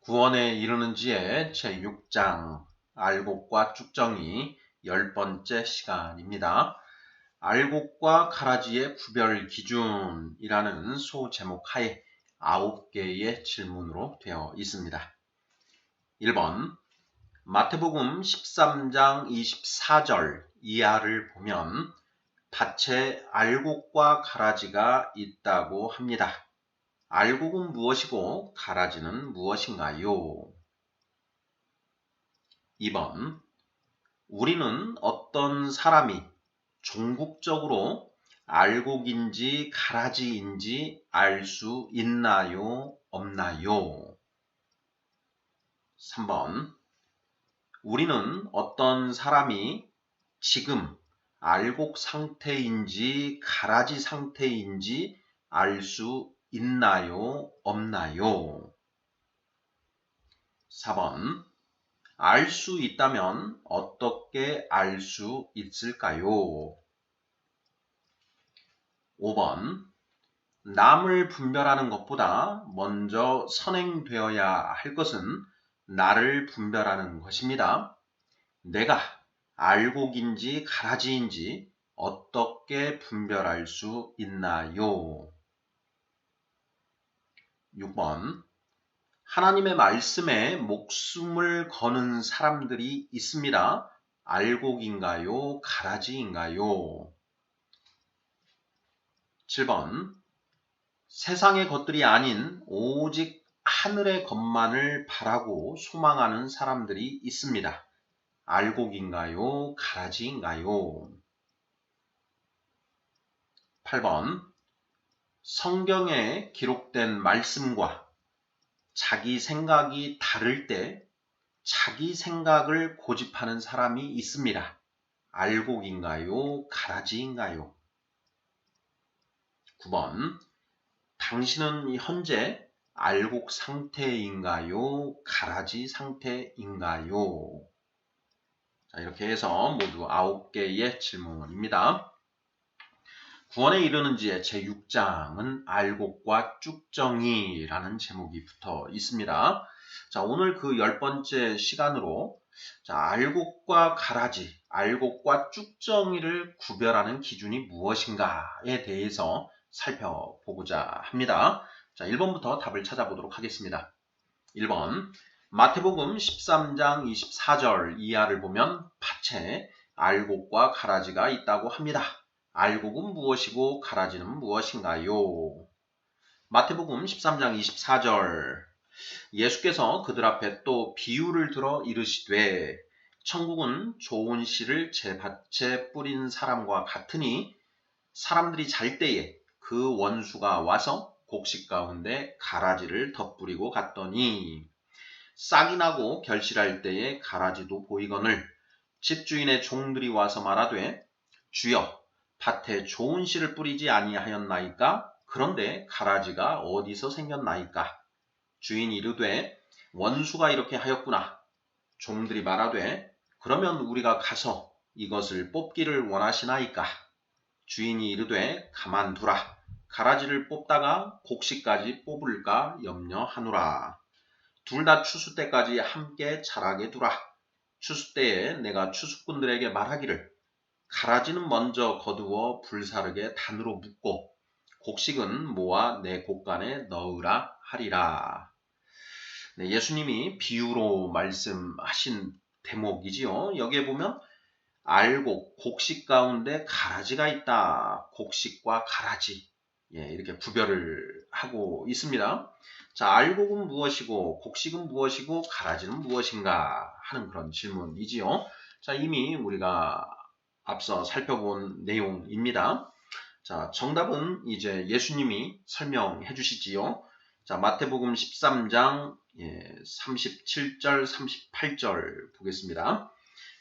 구원에 이르는지의 제6장 알곡과 쭉정이 10번째 시간입니다. 알곡과 가라지의 구별 기준이라는 소제목 하에 9개의 질문으로 되어 있습니다. 1번 마태복음 13장 24절 이하를 보면 밭에 알곡과 가라지가 있다고 합니다. 알곡은 무엇이고 가라지는 무엇인가요? 2번 우리는 어떤 사람이 종국적으로 알곡인지 가라지인지 알 수 있나요? 없나요? 3번 우리는 어떤 사람이 지금 알곡 상태인지 가라지 상태인지 알 수 있나요? 없나요? 4번 알 수 있다면 어떻게 알 수 있을까요? 5번 남을 분별하는 것보다 먼저 선행되어야 할 것은 나를 분별하는 것입니다. 내가 알곡인지 가라지인지 어떻게 분별할 수 있나요? 6번 하나님의 말씀에 목숨을 거는 사람들이 있습니다. 알곡인가요? 가라지인가요? 7번 세상의 것들이 아닌 오직 하늘의 것만을 바라고 소망하는 사람들이 있습니다. 알곡인가요? 가라지인가요? 8번 성경에 기록된 말씀과 자기 생각이 다를 때 자기 생각을 고집하는 사람이 있습니다. 알곡인가요? 가라지인가요? 9번 당신은 현재 알곡 상태인가요? 가라지 상태인가요? 자, 이렇게 해서 모두 9개의 질문입니다. 구원에 이르는지의 제6장은 알곡과 쭉정이라는 제목이 붙어 있습니다. 자, 오늘 그 10번째 시간으로 자, 알곡과 가라지, 알곡과 쭉정이를 구별하는 기준이 무엇인가에 대해서 살펴보고자 합니다. 자, 1번부터 답을 찾아보도록 하겠습니다. 1번 마태복음 13장 24절 이하를 보면 밭에 알곡과 가라지가 있다고 합니다. 알곡은 무엇이고 가라지는 무엇인가요? 마태복음 13장 24절 예수께서 그들 앞에 또 비유를 들어 이르시되 천국은 좋은 씨를 제 밭에 뿌린 사람과 같으니 사람들이 잘 때에 그 원수가 와서 곡식 가운데 가라지를 덧뿌리고 갔더니 싹이 나고 결실할 때에 가라지도 보이거늘 집주인의 종들이 와서 말하되 주여 밭에 좋은 씨를 뿌리지 아니하였나이까? 그런데 가라지가 어디서 생겼나이까? 주인이 이르되 원수가 이렇게 하였구나. 종들이 말하되 그러면 우리가 가서 이것을 뽑기를 원하시나이까? 주인이 이르되 가만두라. 가라지를 뽑다가 곡식까지 뽑을까 염려하노라. 둘 다 추수 때까지 함께 자라게 두라. 추수 때에 내가 추수꾼들에게 말하기를 가라지는 먼저 거두어 불사르게 단으로 묶고 곡식은 모아 내 곡간에 넣으라 하리라. 네, 예수님이 비유로 말씀하신 대목이지요. 여기에 보면 알곡, 곡식 가운데 가라지가 있다. 곡식과 가라지. 이렇게 구별을 하고 있습니다. 자, 알곡은 무엇이고, 곡식은 무엇이고, 가라지는 무엇인가 하는 그런 질문이지요. 자, 이미 우리가 앞서 살펴본 내용입니다. 자, 정답은 이제 예수님이 설명해 주시지요. 자, 마태복음 13장 37절, 38절 보겠습니다.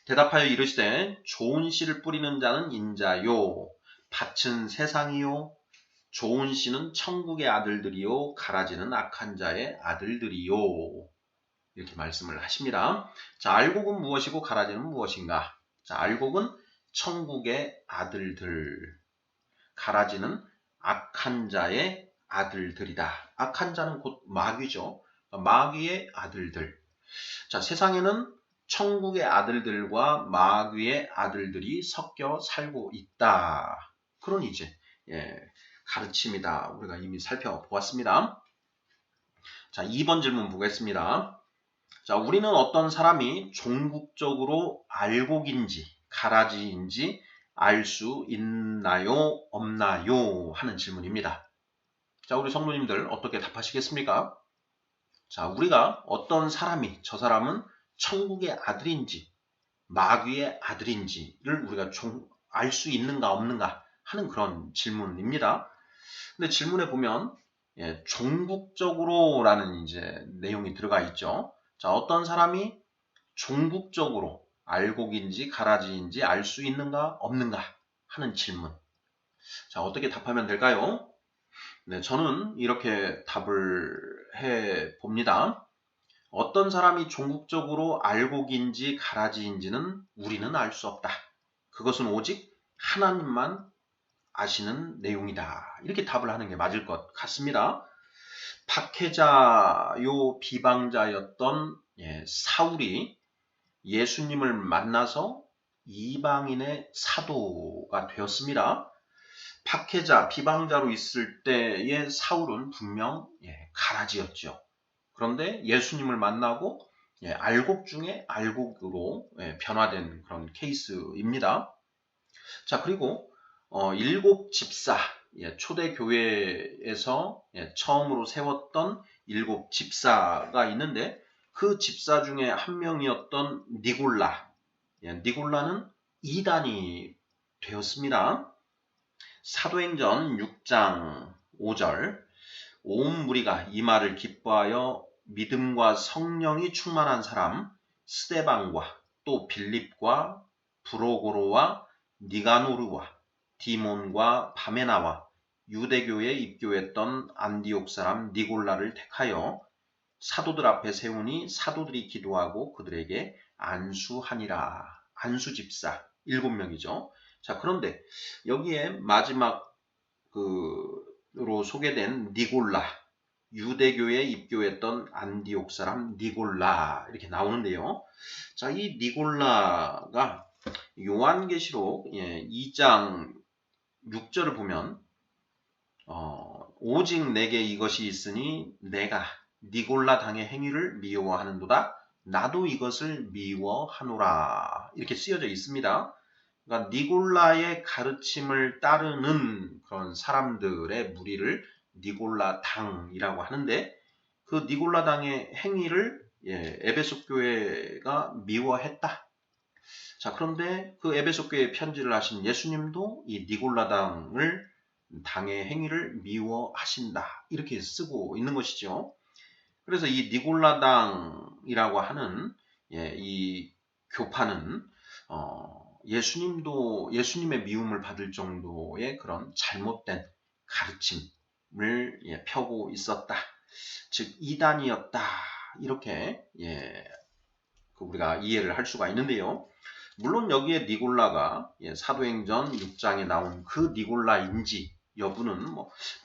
대답하여 이르시되 좋은 씨를 뿌리는 자는 인자요 밭은 세상이요 좋은 씨는 천국의 아들들이요 가라지는 악한 자의 아들들이요 이렇게 말씀을 하십니다. 자, 알곡은 무엇이고 가라지는 무엇인가? 자, 알곡은 천국의 아들들, 가라지는 악한 자의 아들들이다. 악한 자는 곧 마귀죠. 마귀의 아들들. 자, 세상에는 천국의 아들들과 마귀의 아들들이 섞여 살고 있다. 그런 이제 가르침이다. 우리가 이미 살펴보았습니다. 자, 2번 질문 보겠습니다. 자, 우리는 어떤 사람이 종국적으로 알곡인지 가라지인지 알 수 있나요? 없나요? 하는 질문입니다. 자, 우리 성도님들 어떻게 답하시겠습니까? 자, 우리가 어떤 사람이 저 사람은 천국의 아들인지 마귀의 아들인지를 우리가 알 수 있는가 없는가 하는 그런 질문입니다. 근데 질문에 보면 종국적으로라는 이제 내용이 들어가 있죠. 자, 어떤 사람이 종국적으로 알곡인지 가라지인지 알 수 있는가 없는가 하는 질문. 자, 어떻게 답하면 될까요? 네, 저는 이렇게 답을 해 봅니다. 어떤 사람이 종국적으로 알곡인지 가라지인지는 우리는 알 수 없다. 그것은 오직 하나님만 아시는 내용이다. 이렇게 답을 하는 게 맞을 것 같습니다. 박해자요 비방자였던 사울이 예수님을 만나서 이방인의 사도가 되었습니다. 박해자, 비방자로 있을 때의 사울은 분명 가라지였죠. 그런데 예수님을 만나고 알곡 중에 알곡으로 변화된 그런 케이스입니다. 자, 그리고 일곱 집사, 초대 교회에서 처음으로 세웠던 일곱 집사가 있는데 그 집사 중에 한 명이었던 니골라, 니골라는 이단이 되었습니다. 사도행전 6장 5절, 온 무리가 이 말을 기뻐하여 믿음과 성령이 충만한 사람 스데반과 또 빌립과 브로고로와 니가노르와 디몬과 바메나와 유대교에 입교했던 안디옥 사람 니골라를 택하여 사도들 앞에 세우니 사도들이 기도하고 그들에게 안수하니라. 안수 집사 7명이죠. 자, 그런데 여기에 마지막 로 소개된 니골라, 유대교에 입교했던 안디옥 사람 니골라 이렇게 나오는데요. 자, 이 니골라가 요한계시록 2장 6절을 보면 오직 내게 이것이 있으니 내가 니골라 당의 행위를 미워하는도다. 나도 이것을 미워하노라. 이렇게 쓰여져 있습니다. 그러니까 니골라의 가르침을 따르는 그런 사람들의 무리를 니골라 당이라고 하는데 그 니골라 당의 행위를 에베소 교회가 미워했다. 자, 그런데 그 에베소 교회에 편지를 하신 예수님도 이 니골라 당의 행위를 미워하신다. 이렇게 쓰고 있는 것이죠. 그래서 이 니골라 당이라고 하는 이 교파는 예수님의 미움을 받을 정도의 그런 잘못된 가르침을 펴고 있었다. 즉 이단이었다. 이렇게 우리가 이해를 할 수가 있는데요. 물론 여기에 니골라가 사도행전 6장에 나온 그 니골라인지 여부는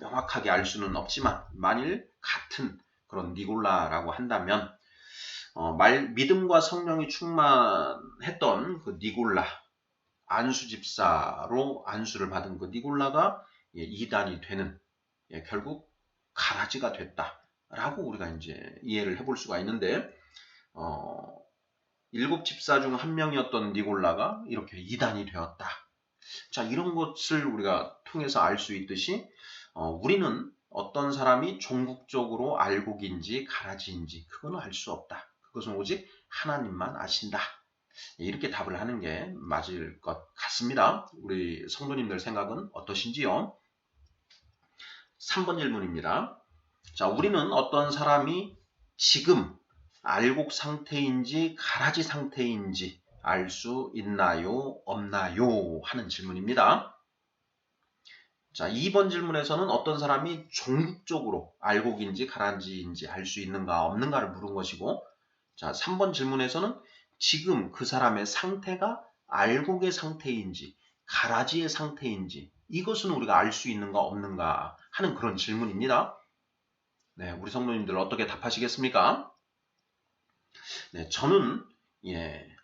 명확하게 알 수는 없지만 만일 같은 그런 니골라라고 한다면 믿음과 성령이 충만했던 그 니골라 안수 집사로 안수를 받은 그 니골라가 이단이 되는 결국 가라지가 됐다라고 우리가 이제 이해를 해볼 수가 있는데 7 집사 중 한 명이었던 니골라가 이렇게 이단이 되었다. 자, 이런 것을 우리가 통해서 알 수 있듯이 우리는 어떤 사람이 종국적으로 알곡인지 가라지인지 그거는 알 수 없다. 그것은 오직 하나님만 아신다. 이렇게 답을 하는 게 맞을 것 같습니다. 우리 성도님들 생각은 어떠신지요? 3번 질문입니다. 자, 우리는 어떤 사람이 지금 알곡 상태인지 가라지 상태인지 알 수 있나요? 없나요? 하는 질문입니다. 자, 2번 질문에서는 어떤 사람이 종국적으로 알곡인지 가라지인지 알 수 있는가 없는가를 물은 것이고, 자, 3번 질문에서는 지금 그 사람의 상태가 알곡의 상태인지 가라지의 상태인지 이것은 우리가 알 수 있는가 없는가 하는 그런 질문입니다. 네, 우리 성도님들 어떻게 답하시겠습니까? 네, 저는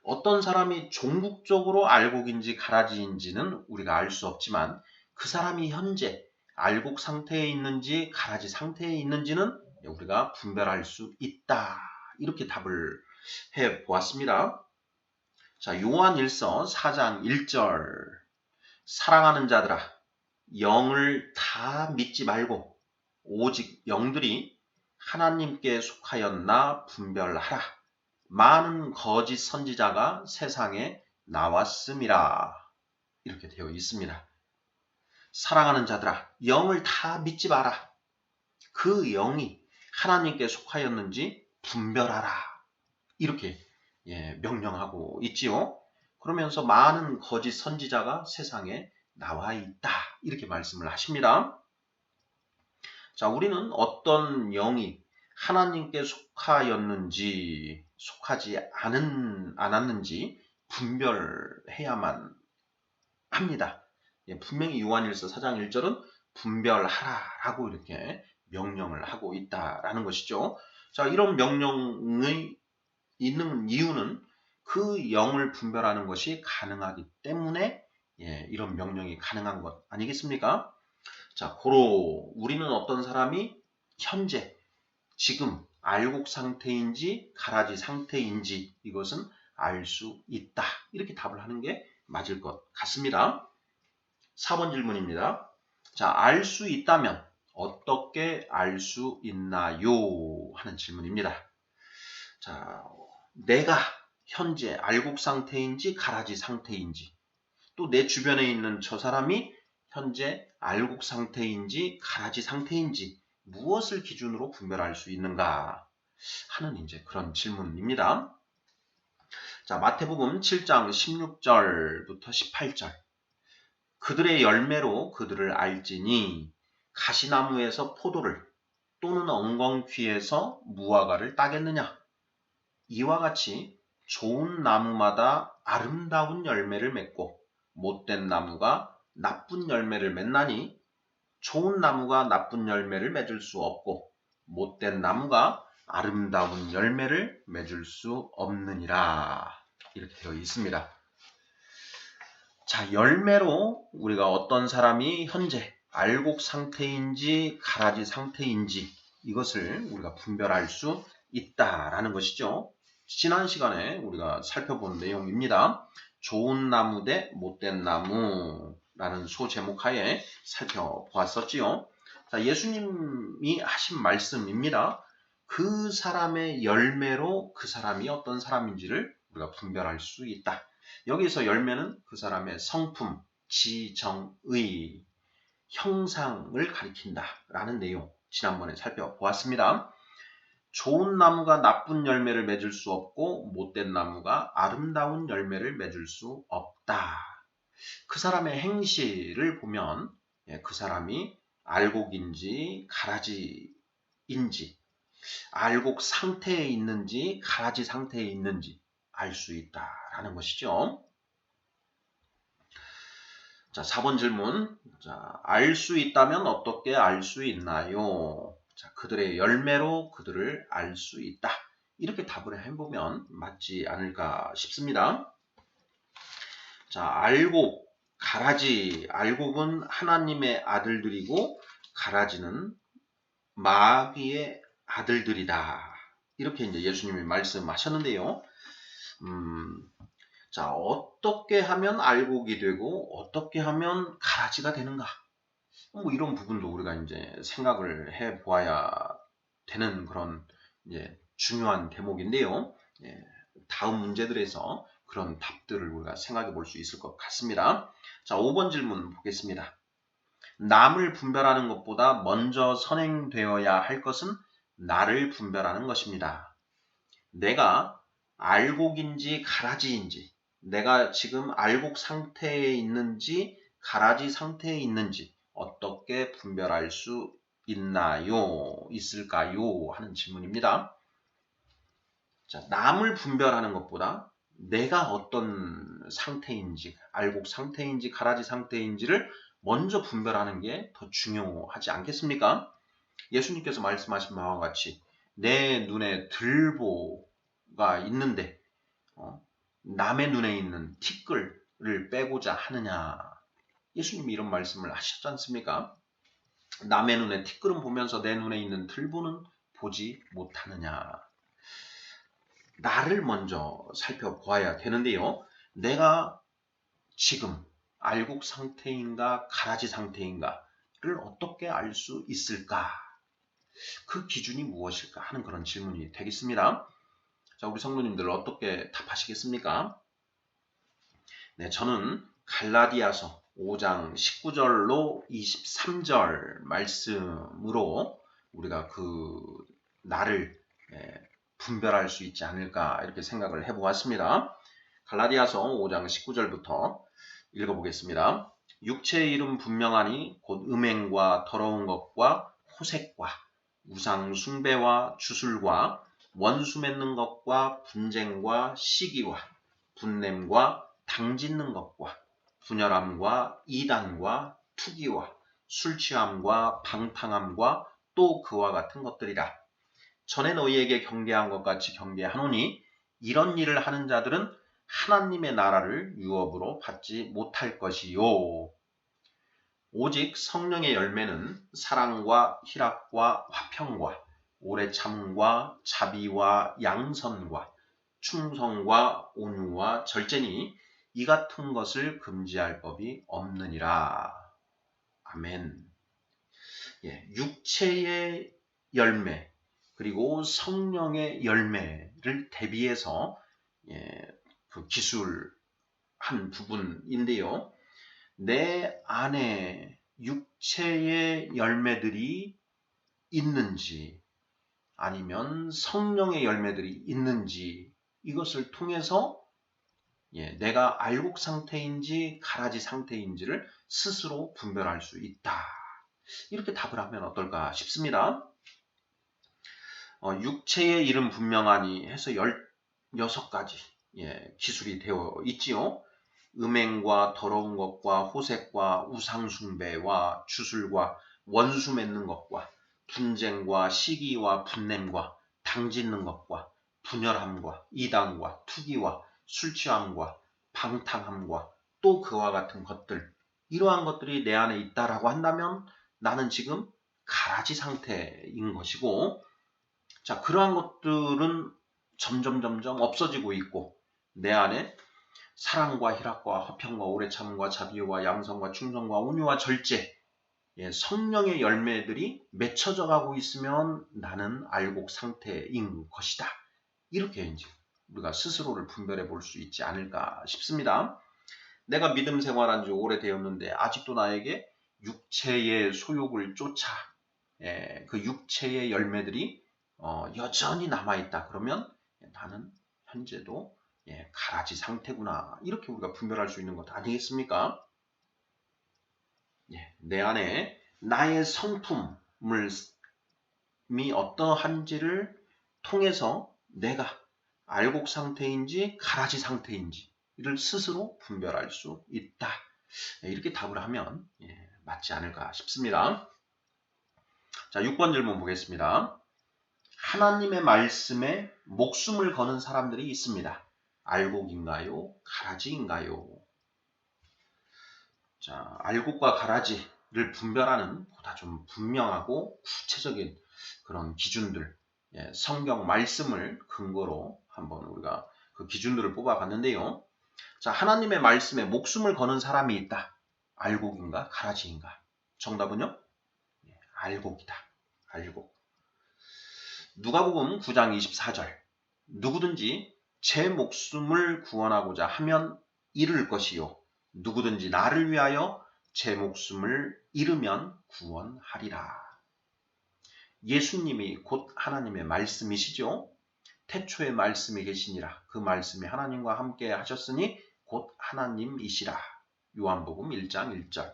어떤 사람이 종국적으로 알곡인지 가라지인지는 우리가 알 수 없지만 그 사람이 현재 알곡 상태에 있는지 가라지 상태에 있는지는 우리가 분별할 수 있다. 이렇게 답을 해 보았습니다. 자, 요한일서 4장 1절. 사랑하는 자들아, 영을 다 믿지 말고 오직 영들이 하나님께 속하였나 분별하라. 많은 거짓 선지자가 세상에 나왔음이라. 이렇게 되어 있습니다. 사랑하는 자들아, 영을 다 믿지 마라. 그 영이 하나님께 속하였는지 분별하라. 이렇게 명령하고 있지요. 그러면서 많은 거짓 선지자가 세상에 나와 있다. 이렇게 말씀을 하십니다. 자, 우리는 어떤 영이 하나님께 속하였는지 속하지 않았는지 분별해야만 합니다. 분명히 요한일서 4장 1절은 분별하라라고 이렇게 명령을 하고 있다라는 것이죠. 자, 이런 명령이 있는 이유는 그 영을 분별하는 것이 가능하기 때문에 이런 명령이 가능한 것 아니겠습니까? 자, 고로 우리는 어떤 사람이 현재 지금 알곡 상태인지 가라지 상태인지 이것은 알 수 있다. 이렇게 답을 하는 게 맞을 것 같습니다. 4번 질문입니다. 자, 알 수 있다면 어떻게 알 수 있나요? 하는 질문입니다. 자, 내가 현재 알곡 상태인지 가라지 상태인지 또 내 주변에 있는 저 사람이 현재 알곡 상태인지 가라지 상태인지 무엇을 기준으로 분별할 수 있는가 하는 이제 그런 질문입니다. 자, 마태복음 7장 16절부터 18절. 그들의 열매로 그들을 알지니 가시나무에서 포도를 또는 엉겅퀴에서 무화과를 따겠느냐? 이와 같이 좋은 나무마다 아름다운 열매를 맺고 못된 나무가 나쁜 열매를 맺나니 좋은 나무가 나쁜 열매를 맺을 수 없고 못된 나무가 아름다운 열매를 맺을 수 없느니라. 이렇게 되어 있습니다. 자, 열매로 우리가 어떤 사람이 현재 알곡 상태인지 가라지 상태인지 이것을 우리가 분별할 수 있다라는 것이죠. 지난 시간에 우리가 살펴본 내용입니다. 좋은 나무 대 못된 나무라는 소제목 하에 살펴보았었지요. 자, 예수님이 하신 말씀입니다. 그 사람의 열매로 그 사람이 어떤 사람인지를 우리가 분별할 수 있다. 여기서 열매는 그 사람의 성품, 지정의, 형상을 가리킨다라는 내용 지난번에 살펴보았습니다. 좋은 나무가 나쁜 열매를 맺을 수 없고 못된 나무가 아름다운 열매를 맺을 수 없다. 그 사람의 행실을 보면 그 사람이 알곡인지 가라지인지 알곡 상태에 있는지 가라지 상태에 있는지 알 수 있다라는 것이죠. 자, 4번 질문. 자, 알 수 있다면 어떻게 알 수 있나요? 자, 그들의 열매로 그들을 알 수 있다. 이렇게 답을 해보면 맞지 않을까 싶습니다. 자, 알곡, 가라지. 알곡은 하나님의 아들들이고 가라지는 마귀의 아들들이다. 이렇게 이제 예수님이 말씀하셨는데요. 자, 어떻게 하면 알곡이 되고 어떻게 하면 가라지가 되는가? 뭐 이런 부분도 우리가 이제 생각을 해 보아야 되는 그런 이제 중요한 대목인데요. 다음 문제들에서 그런 답들을 우리가 생각해 볼 수 있을 것 같습니다. 자, 5번 질문 보겠습니다. 남을 분별하는 것보다 먼저 선행되어야 할 것은 나를 분별하는 것입니다. 내가 알곡인지 가라지인지, 내가 지금 알곡 상태에 있는지 가라지 상태에 있는지 어떻게 분별할 수 있나요? 있을까요? 하는 질문입니다. 자, 남을 분별하는 것보다 내가 어떤 상태인지, 알곡 상태인지 가라지 상태인지를 먼저 분별하는 게 더 중요하지 않겠습니까? 예수님께서 말씀하신 바와 같이 내 눈에 들보가 있는데 남의 눈에 있는 티끌을 빼고자 하느냐. 예수님이 이런 말씀을 하셨지 않습니까? 남의 눈에 티끌은 보면서 내 눈에 있는 들보는 보지 못하느냐. 나를 먼저 살펴보아야 되는데요. 내가 지금 알곡 상태인가 가라지 상태인가를 어떻게 알 수 있을까? 그 기준이 무엇일까 하는 그런 질문이 되겠습니다. 자, 우리 성도님들 어떻게 답하시겠습니까? 네, 저는 갈라디아서 5장 19절로 23절 말씀으로 우리가 그 나를 분별할 수 있지 않을까 이렇게 생각을 해보았습니다. 갈라디아서 5장 19절부터 읽어보겠습니다. 육체의 이름 분명하니 곧 음행과 더러운 것과 호색과 우상 숭배와 주술과 원수 맺는 것과 분쟁과 시기와 분냄과 당짓는 것과 분열함과 이단과 투기와 술 취함과 방탕함과 또 그와 같은 것들이라. 전에 너희에게 경계한 것 같이 경계하노니 이런 일을 하는 자들은 하나님의 나라를 유업으로 받지 못할 것이요. 오직 성령의 열매는 사랑과 희락과 화평과 오래 참음과 자비와 양선과 충성과 온유와 절제니 이 같은 것을 금지할 법이 없느니라. 아멘. 육체의 열매 그리고 성령의 열매를 대비해서 그 기술한 부분인데요. 내 안에 육체의 열매들이 있는지 아니면 성령의 열매들이 있는지 이것을 통해서 내가 알곡 상태인지 가라지 상태인지를 스스로 분별할 수 있다. 이렇게 답을 하면 어떨까 싶습니다. 육체의 이름 분명하니 해서 16가지 기술이 되어 있지요. 음행과 더러운 것과 호색과 우상숭배와 주술과 원수 맺는 것과 분쟁과 시기와 분냄과 당짓는 것과 분열함과 이단과 투기와 술 취함과 방탕함과 또 그와 같은 것들 이러한 것들이 내 안에 있다라고 한다면 나는 지금 가라지 상태인 것이고 자 그러한 것들은 점점 없어지고 있고 내 안에 사랑과 희락과 화평과 오래 참음과 자비와 양성과 충성과 온유와 절제 성령의 열매들이 맺혀져 가고 있으면 나는 알곡 상태인 것이다. 이렇게 이제 우리가 스스로를 분별해 볼 수 있지 않을까 싶습니다. 내가 믿음 생활한 지 오래되었는데 아직도 나에게 육체의 소욕을 쫓아 그 육체의 열매들이 여전히 남아있다. 그러면 나는 현재도 가라지 상태구나. 이렇게 우리가 분별할 수 있는 것 아니겠습니까? 내 안에 나의 성품이 어떠한지를 통해서 내가 알곡 상태인지 가라지 상태인지를 스스로 분별할 수 있다. 이렇게 답을 하면 맞지 않을까 싶습니다. 자, 6번 질문 보겠습니다. 하나님의 말씀에 목숨을 거는 사람들이 있습니다. 알곡인가요? 가라지인가요? 자, 알곡과 가라지를 분별하는 보다 좀 분명하고 구체적인 그런 기준들, 성경 말씀을 근거로 한번 우리가 그 기준들을 뽑아봤는데요. 자, 하나님의 말씀에 목숨을 거는 사람이 있다. 알곡인가? 가라지인가? 정답은요? 알곡이다. 알곡. 누가복음 9장 24절. 누구든지 제 목숨을 구원하고자 하면 잃을 것이요. 누구든지 나를 위하여 제 목숨을 잃으면 구원하리라. 예수님이 곧 하나님의 말씀이시죠. 태초에 말씀이 계시니라. 그 말씀이 하나님과 함께 하셨으니 곧 하나님이시라. 요한복음 1장 1절.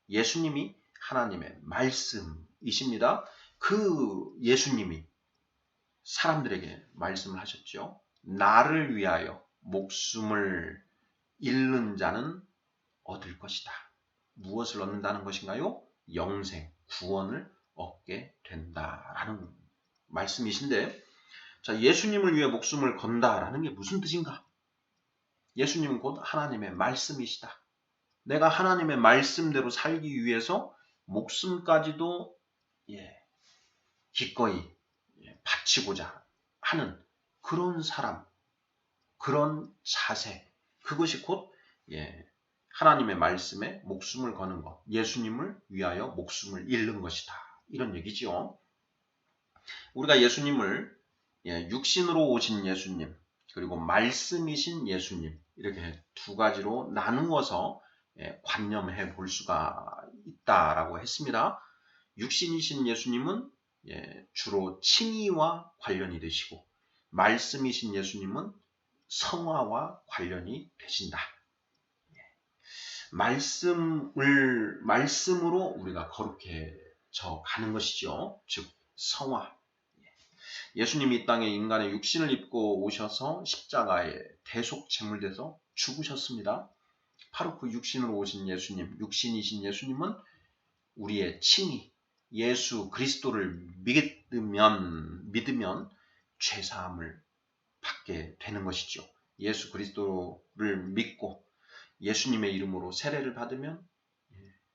예수님이 하나님의 말씀이십니다. 그 예수님이 사람들에게 말씀을 하셨죠. 나를 위하여 목숨을 잃는 자는 얻을 것이다. 무엇을 얻는다는 것인가요? 영생, 구원을 얻게 된다라는 말씀이신데, 자, 예수님을 위해 목숨을 건다라는 게 무슨 뜻인가? 예수님은 곧 하나님의 말씀이시다. 내가 하나님의 말씀대로 살기 위해서 목숨까지도 기꺼이 바치고자 하는 그런 사람, 그런 자세, 그것이 곧 하나님의 말씀에 목숨을 거는 것, 예수님을 위하여 목숨을 잃는 것이다. 이런 얘기지요. 우리가 예수님을 육신으로 오신 예수님, 그리고 말씀이신 예수님, 이렇게 두 가지로 나누어서 관념해 볼 수가 있다라고 했습니다. 육신이신 예수님은 주로 칭의와 관련이 되시고, 말씀이신 예수님은 성화와 관련이 되신다. 말씀으로 우리가 거룩해져 가는 것이죠. 즉 성화. 예수님이 이 땅에 인간의 육신을 입고 오셔서 십자가에 대속 제물돼서 죽으셨습니다. 바로 그 육신으로 오신 예수님, 육신이신 예수님은 우리의 칭의, 예수 그리스도를 믿으면 죄사함을 받게 되는 것이죠. 예수 그리스도를 믿고 예수님의 이름으로 세례를 받으면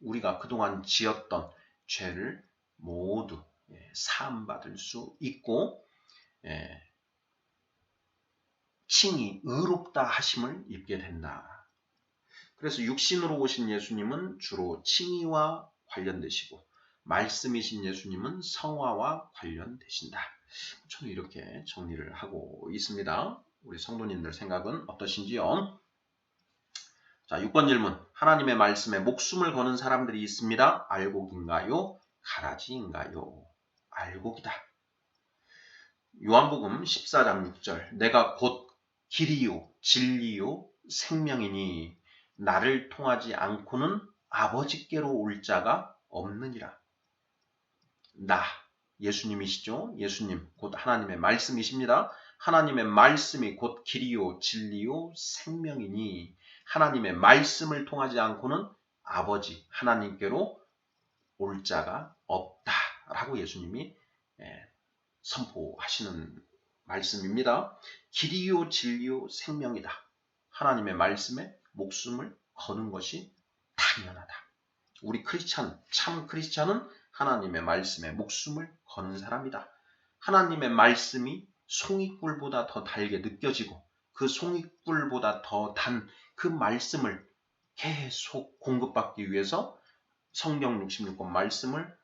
우리가 그동안 지었던 죄를 모두 사함받을 수 있고 칭이 의롭다 하심을 입게 된다. 그래서 육신으로 오신 예수님은 주로 칭의와 관련되시고 말씀이신 예수님은 성화와 관련되신다. 저는 이렇게 정리를 하고 있습니다. 우리 성도님들 생각은 어떠신지요? 자, 6번 질문. 하나님의 말씀에 목숨을 거는 사람들이 있습니다. 알곡인가요? 가라지인가요? 알곡이다. 요한복음 14장 6절. 내가 곧 길이요 진리요 생명이니 나를 통하지 않고는 아버지께로 올 자가 없느니라. 나, 예수님이시죠? 예수님, 곧 하나님의 말씀이십니다. 하나님의 말씀이 곧 길이요 진리요 생명이니 하나님의 말씀을 통하지 않고는 아버지 하나님께로 올 자가 없다라고 예수님이 선포하시는 말씀입니다. 길이요 진리요 생명이다. 하나님의 말씀에 목숨을 거는 것이 당연하다. 우리 크리스찬, 참 크리스찬은 하나님의 말씀에 목숨을 거는 사람이다. 하나님의 말씀이 송이꿀보다 더 달게 느껴지고 그 송이꿀보다 더 단 그 말씀을 계속 공급받기 위해서 성경 66권 말씀을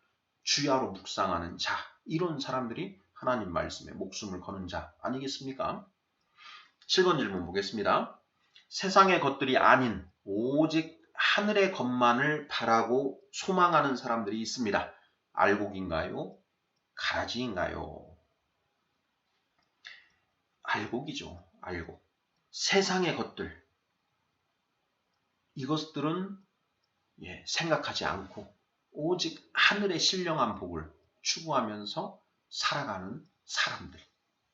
주야로 묵상하는 자, 이런 사람들이 하나님 말씀에 목숨을 거는 자 아니겠습니까? 7번 질문 보겠습니다. 세상의 것들이 아닌 오직 하늘의 것만을 바라고 소망하는 사람들이 있습니다. 알곡인가요? 가라지인가요? 알곡이죠. 알곡. 세상의 것들. 이것들은 생각하지 않고 오직 하늘의 신령한 복을 추구하면서 살아가는 사람들.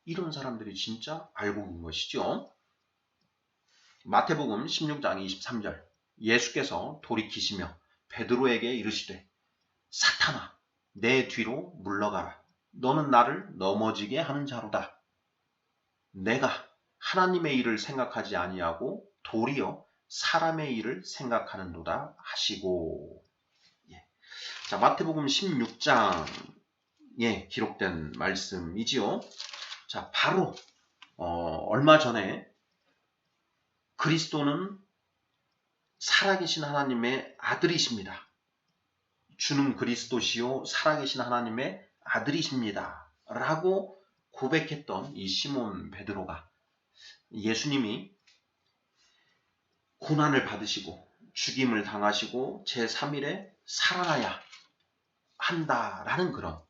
이런 사람들이 진짜 알곡인 것이죠. 마태복음 16장 23절. 예수께서 돌이키시며 베드로에게 이르시되 사탄아 내 뒤로 물러가라. 너는 나를 넘어지게 하는 자로다. 내가 하나님의 일을 생각하지 아니하고 도리어 사람의 일을 생각하는도다 하시고. 자, 마태복음 16장에 기록된 말씀이지요. 자, 바로 얼마 전에 그리스도는 살아계신 하나님의 아들이십니다. 주는 그리스도시요 살아계신 하나님의 아들이십니다. 라고 고백했던 이 시몬 베드로가 예수님이 고난을 받으시고 죽임을 당하시고 제3일에 살아나야 한다라는 그런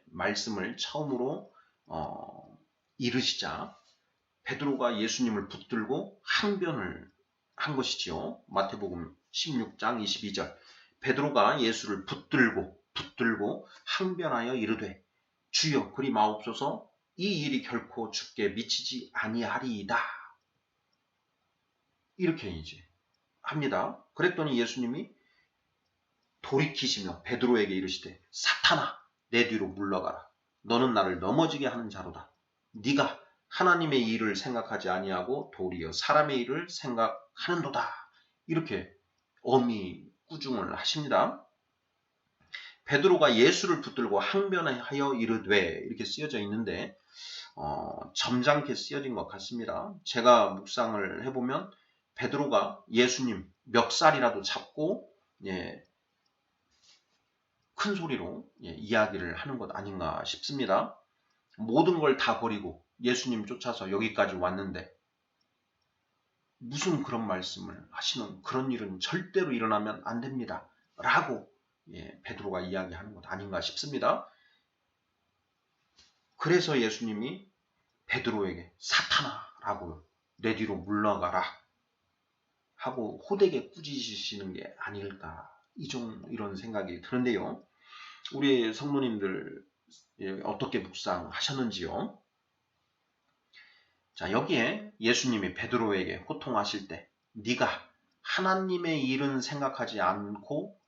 말씀을 처음으로 이르시자 베드로가 예수님을 붙들고 항변을 한 것이지요. 마태복음 16장 22절. 베드로가 예수를 붙들고 항변하여 이르되 주여 그리 마옵소서 이 일이 결코 주께 미치지 아니하리이다. 이렇게 이제 합니다. 그랬더니 예수님이 돌이키시며 베드로에게 이르시되 사탄아 내 뒤로 물러가라. 너는 나를 넘어지게 하는 자로다. 네가 하나님의 일을 생각하지 아니하고 도리어 사람의 일을 생각하는도다. 이렇게 엄히 꾸중을 하십니다. 베드로가 예수를 붙들고 항변하여 이르되 이렇게 쓰여져 있는데 점잖게 쓰여진 것 같습니다. 제가 묵상을 해보면 베드로가 예수님 멱살이라도 잡고 큰 소리로 이야기를 하는 것 아닌가 싶습니다. 모든 걸 다 버리고 예수님 쫓아서 여기까지 왔는데 무슨 그런 말씀을 하시는, 그런 일은 절대로 일어나면 안 됩니다. 라고 베드로가 이야기하는 것 아닌가 싶습니다. 그래서 예수님이 베드로에게 사탄아 라고 내 뒤로 물러가라 하고 호되게 꾸짖으시는 게 아닐까, 이런 생각이 드는데요. 우리 성도님들 어떻게 묵상하셨는지요? 자, 여기에 예수님이 베드로에게 호통하실 때 네가 하나님의 일은 생각하지 않고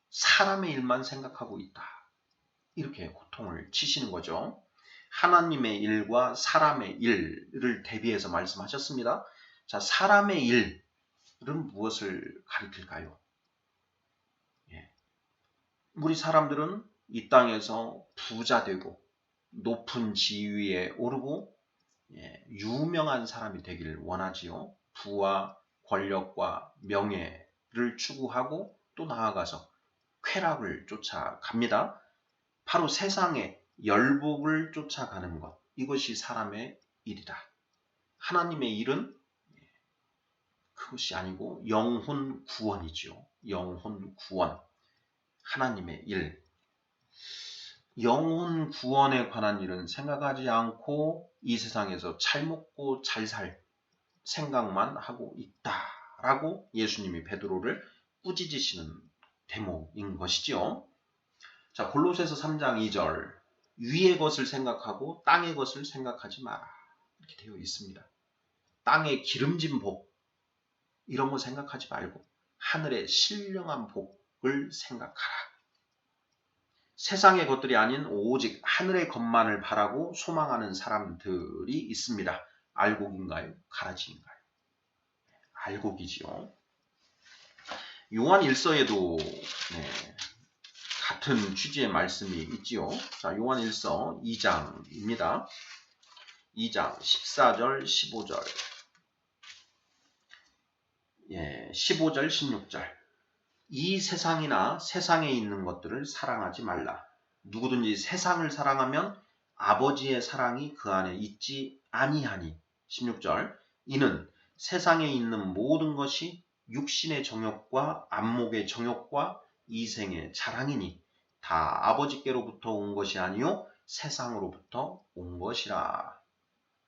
사람의 일만 생각하고 있다. 이렇게 호통을 치시는 거죠. 하나님의 일과 사람의 일을 대비해서 말씀하셨습니다. 자, 사람의 일은 무엇을 가리킬까요? 우리 사람들은 이 땅에서 부자 되고 높은 지위에 오르고 유명한 사람이 되기를 원하지요. 부와 권력과 명예를 추구하고 또 나아가서 쾌락을 쫓아갑니다. 바로 세상의 열복을 쫓아가는 것, 이것이 사람의 일이다. 하나님의 일은 그것이 아니고 영혼 구원이죠. 영혼 구원, 하나님의 일. 영혼 구원에 관한 일은 생각하지 않고 이 세상에서 잘 먹고 잘 살 생각만 하고 있다라고 예수님이 베드로를 꾸짖으시는 대목인 것이죠. 자, 골로새서 3장 2절, 위의 것을 생각하고 땅의 것을 생각하지 마라, 이렇게 되어 있습니다. 땅의 기름진 복, 이런 거 생각하지 말고 하늘의 신령한 복을 생각하라. 세상의 것들이 아닌 오직 하늘의 것만을 바라고 소망하는 사람들이 있습니다. 알곡인가요? 가라지인가요? 알곡이지요. 요한 1서에도 같은 취지의 말씀이 있지요. 자, 요한 1서 2장입니다. 2장 14절 15절 15절 16절 이 세상이나 세상에 있는 것들을 사랑하지 말라. 누구든지 세상을 사랑하면 아버지의 사랑이 그 안에 있지 아니하니. 16절 이는 세상에 있는 모든 것이 육신의 정욕과 안목의 정욕과 이생의 자랑이니 다 아버지께로부터 온 것이 아니요 세상으로부터 온 것이라.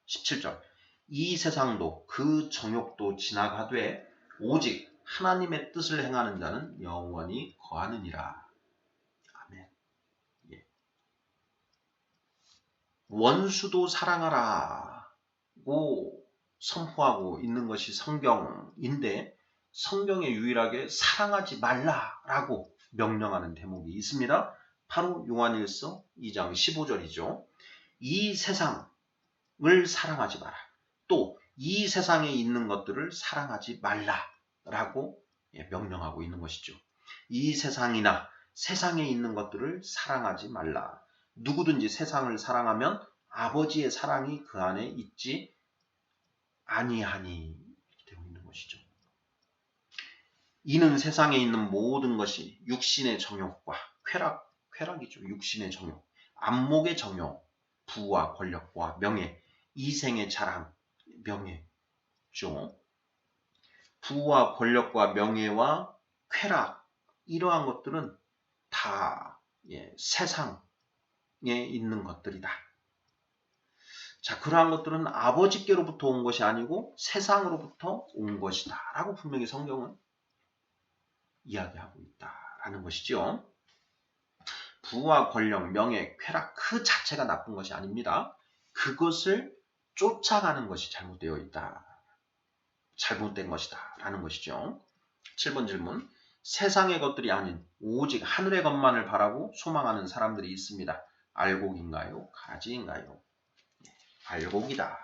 17절 이 세상도 그 정욕도 지나가되 오직 하나님의 뜻을 행하는 자는 영원히 거하느니라. 아멘. 원수도 사랑하라고 선포하고 있는 것이 성경인데 성경에 유일하게 사랑하지 말라라고 명령하는 대목이 있습니다. 바로 요한일서 2장 15절이죠. 이 세상을 사랑하지 마라. 또 이 세상에 있는 것들을 사랑하지 말라라고 명령하고 있는 것이죠. 이 세상이나 세상에 있는 것들을 사랑하지 말라. 누구든지 세상을 사랑하면 아버지의 사랑이 그 안에 있지 아니하니, 이렇게 되어 있는 것이죠. 이는 세상에 있는 모든 것이 육신의 정욕과 쾌락이죠. 육신의 정욕, 안목의 정욕, 부와 권력과 명예, 이생의 자랑, 명예죠. 부와 권력과 명예와 쾌락, 이러한 것들은 다 세상에 있는 것들이다. 자, 그러한 것들은 아버지께로부터 온 것이 아니고 세상으로부터 온 것이다 라고 분명히 성경은 이야기하고 있다라는 것이죠. 부와 권력, 명예, 쾌락 그 자체가 나쁜 것이 아닙니다. 그것을 쫓아가는 것이 잘못된 것이다 라는 것이죠. 7번 질문, 세상의 것들이 아닌 오직 하늘의 것만을 바라고 소망하는 사람들이 있습니다. 알곡인가요? 가라지인가요? 알곡이다.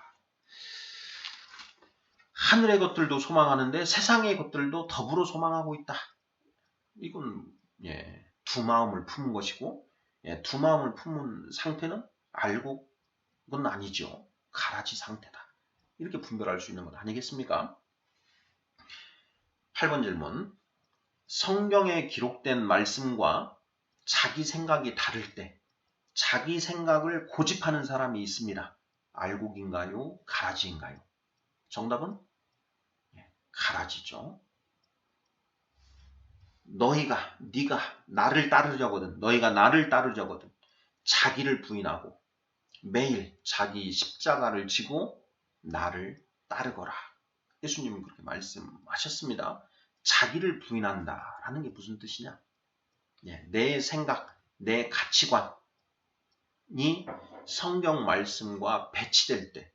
하늘의 것들도 소망하는데 세상의 것들도 더불어 소망하고 있다. 이건 두 마음을 품은 것이고, 두 마음을 품은 상태는 알곡은 아니죠. 가라지 상태다. 이렇게 분별할 수 있는 것 아니겠습니까? 8번 질문. 성경에 기록된 말씀과 자기 생각이 다를 때 자기 생각을 고집하는 사람이 있습니다. 알곡인가요? 가라지인가요? 정답은 가라지죠. 네가 나를 따르려거든, 너희가 나를 따르려거든 자기를 부인하고 매일 자기 십자가를 지고 나를 따르거라. 예수님은 그렇게 말씀하셨습니다. 자기를 부인한다라는 게 무슨 뜻이냐? 내 생각, 내 가치관이 성경 말씀과 배치될 때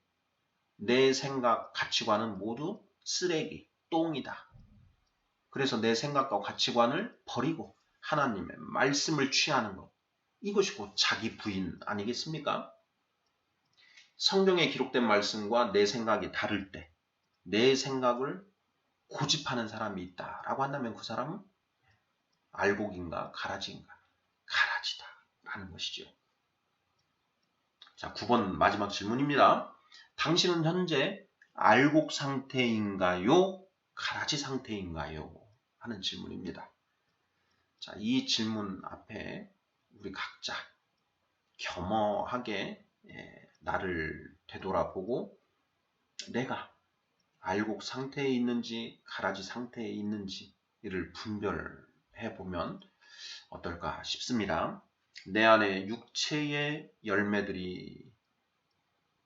내 생각, 가치관은 모두 쓰레기, 똥이다. 그래서 내 생각과 가치관을 버리고 하나님의 말씀을 취하는 것. 이것이 곧 자기 부인 아니겠습니까? 성경에 기록된 말씀과 내 생각이 다를 때 내 생각을 고집하는 사람이 있다라고 한다면 그 사람은 알곡인가 가라지인가? 가라지다라는 것이죠. 자, 9번 마지막 질문입니다. 당신은 현재 알곡 상태인가요? 가라지 상태인가요? 하는 질문입니다. 자, 이 질문 앞에 우리 각자 겸허하게 나를 되돌아보고 내가 알곡 상태에 있는지 가라지 상태에 있는지를 분별해 보면 어떨까 싶습니다. 내 안에 육체의 열매들이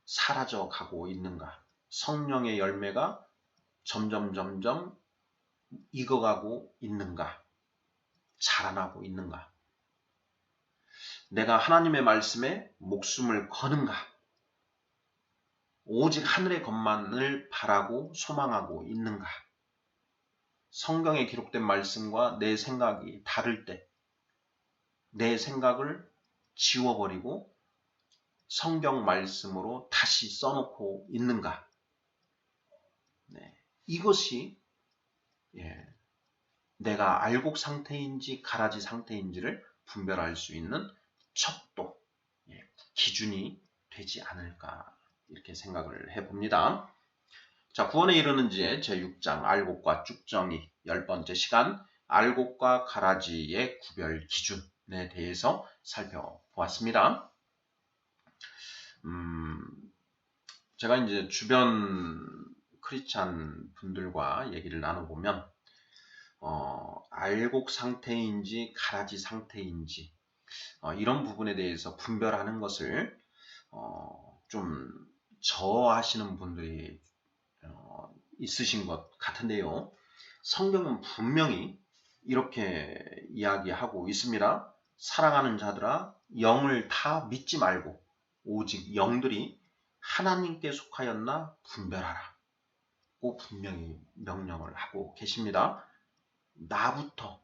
사라져 가고 있는가? 성령의 열매가 점점 익어가고 있는가? 자라나고 있는가? 내가 하나님의 말씀에 목숨을 거는가? 오직 하늘의 것만을 바라고 소망하고 있는가? 성경에 기록된 말씀과 내 생각이 다를 때 내 생각을 지워버리고 성경 말씀으로 다시 써놓고 있는가? 이것이 내가 알곡 상태인지 가라지 상태인지를 분별할 수 있는 척도, 기준이 되지 않을까 이렇게 생각을 해봅니다. 자, 구원에 이르는 지의 제6장 알곡과 쭉정이 10번째 시간 알곡과 가라지의 구별 기준에 대해서 살펴보았습니다. 제가 이제 주변 크리스찬 분들과 얘기를 나눠보면 알곡 상태인지 가라지 상태인지 이런 부분에 대해서 분별하는 것을 좀 저하시는 분들이 있으신 것 같은데요. 성경은 분명히 이렇게 이야기하고 있습니다. 사랑하는 자들아 영을 다 믿지 말고 오직 영들이 하나님께 속하였나 분별하라고 분명히 명령을 하고 계십니다. 나부터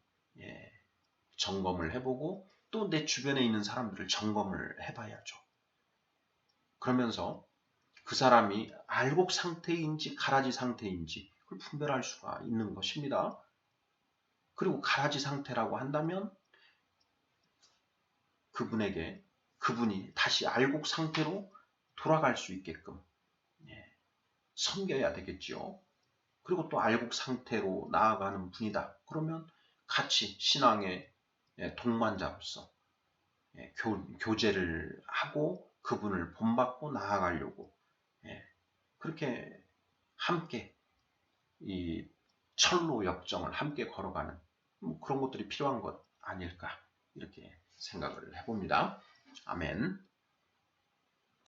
점검을 해보고 또 내 주변에 있는 사람들을 점검을 해봐야죠. 그러면서 그 사람이 알곡 상태인지 가라지 상태인지 그걸 분별할 수가 있는 것입니다. 그리고 가라지 상태라고 한다면 그분이 다시 알곡 상태로 돌아갈 수 있게끔 섬겨야 되겠죠. 그리고 또 알곡 상태로 나아가는 분이다. 그러면 같이 신앙의 동반자로서 교제를 하고 그분을 본받고 나아가려고 그렇게 함께 이 철로 역정을 함께 걸어가는 그런 것들이 필요한 것 아닐까 이렇게 생각을 해봅니다. 아멘.